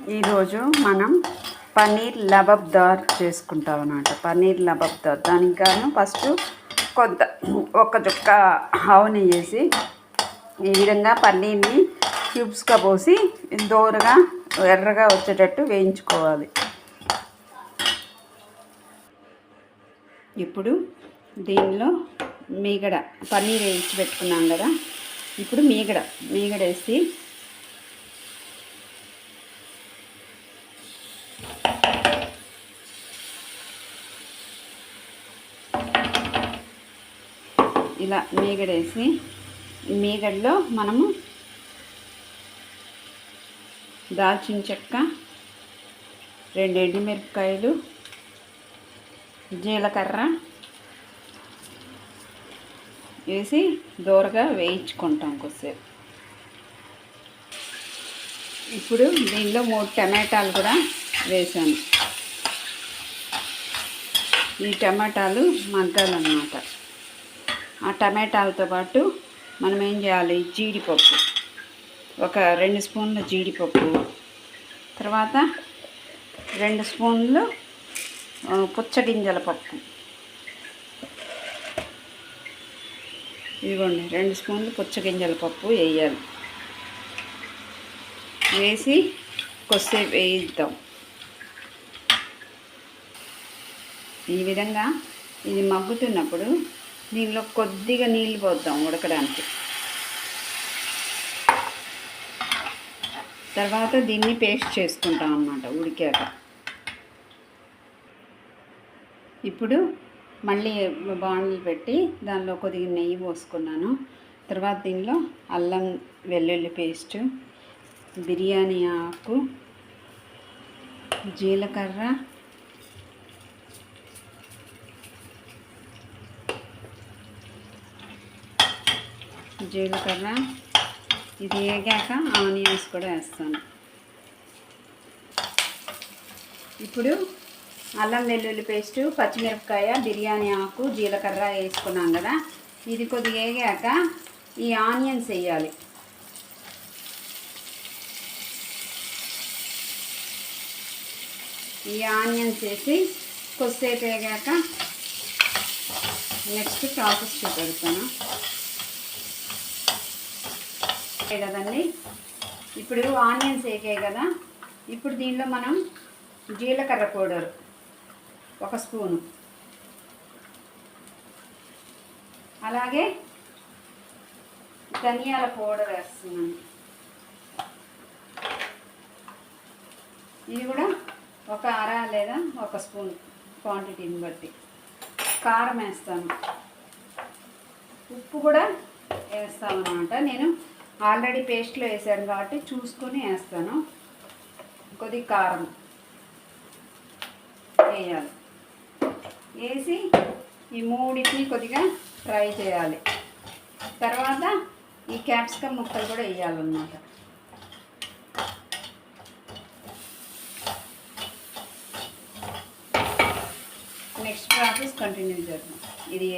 ఈరోజు మనం పన్నీర్ లబాబ్దార్ చేసుకుంటాం అన్నమాట. పన్నీర్ లబాబ్దార్ దానికి గాను ఫస్ట్ ఒక చుక్క ఆవుని వేసి ఈ విధంగా పన్నీర్ని క్యూబ్స్గా పోసి దోరగా ఎర్రగా వచ్చేటట్టు వేయించుకోవాలి. ఇప్పుడు దీనిలో మీగడ పన్నీర్ వేయించి పెట్టుకున్నాం కదా, ఇప్పుడు మీగడ వేసి ఇలా మీగడేసి మీగడలో మనము దాల్చిన చెక్క, 2 ఎండుమిరపకాయలు, జీలకర్ర వేసి దోరగా వేయించుకుంటాం కొద్దిసేపు. ఇప్పుడు దీనిలో 3 టమాటాలు కూడా వేసాను. ఈ టమాటాలు మగ్గాలన్నమాట. ఆ టమాటాలతో పాటు మనం ఏం చేయాలి, జీడిపప్పు, ఒక 2 స్పూన్ల జీడిపప్పు, తర్వాత 2 స్పూన్లు పుచ్చగింజల పప్పు, ఇదిగోండి 2 స్పూన్లు పుచ్చగింజల పప్పు వేయాలి. వేసి కొద్దిసేపు వేయిద్దాం. ఈ విధంగా ఇది మగ్గుతున్నప్పుడు దీనిలో కొద్దిగా నీళ్ళు పోద్దాం ఉడకడానికి. తర్వాత దీన్ని పేస్ట్ చేసుకుంటాం అన్నమాట ఉడికాక. ఇప్పుడు మళ్ళీ బాండ్లు పెట్టి దానిలో కొద్దిగా నెయ్యి పోసుకున్నాను. తర్వాత దీనిలో అల్లం వెల్లుల్లి పేస్టు, బిర్యానీ ఆకు, జీలకర్ర, ఇది వేగాక ఆనియన్స్ కూడా వేస్తాను. ఇప్పుడు అల్లం వెల్లుల్లి పేస్టు, పచ్చిమిరపకాయ, బిర్యానీ ఆకు, జీలకర్ర వేసుకున్నాం కదా, ఇది కొద్దిగా వేగాక ఈ ఆనియన్స్ వేయాలి. ఈ ఆనియన్స్ వేసి కొద్దిసేపు వేగాక నెక్స్ట్ ప్రాసెస్ చూపెడతాను కదండి. ఇప్పుడు ఆనియన్స్ వేగాయి కదా, ఇప్పుడు దీనిలో మనం జీలకర్ర పౌడర్ 1 స్పూను, అలాగే ధనియాల పౌడర్ వేస్తున్నాను. ఇది కూడా ఒక అర లేదా 1 స్పూన్ క్వాంటిటీని బట్టి. కారం వేస్తాను, ఉప్పు కూడా వేస్తాను అన్నమాట. నేను ఆల్రెడీ పేస్ట్లో వేసాను కాబట్టి చూసుకొని వేస్తాను. కొద్దిగా కారం వేయాలి. వేసి ఈ మూడింటిని కొద్దిగా ఫ్రై చేయాలి. తర్వాత ఈ క్యాప్సికమ్ ముక్కలు కూడా వేయాలన్నమాట. నెక్స్ట్ ప్రాసెస్ కంటిన్యూ చేద్దాం. ఇది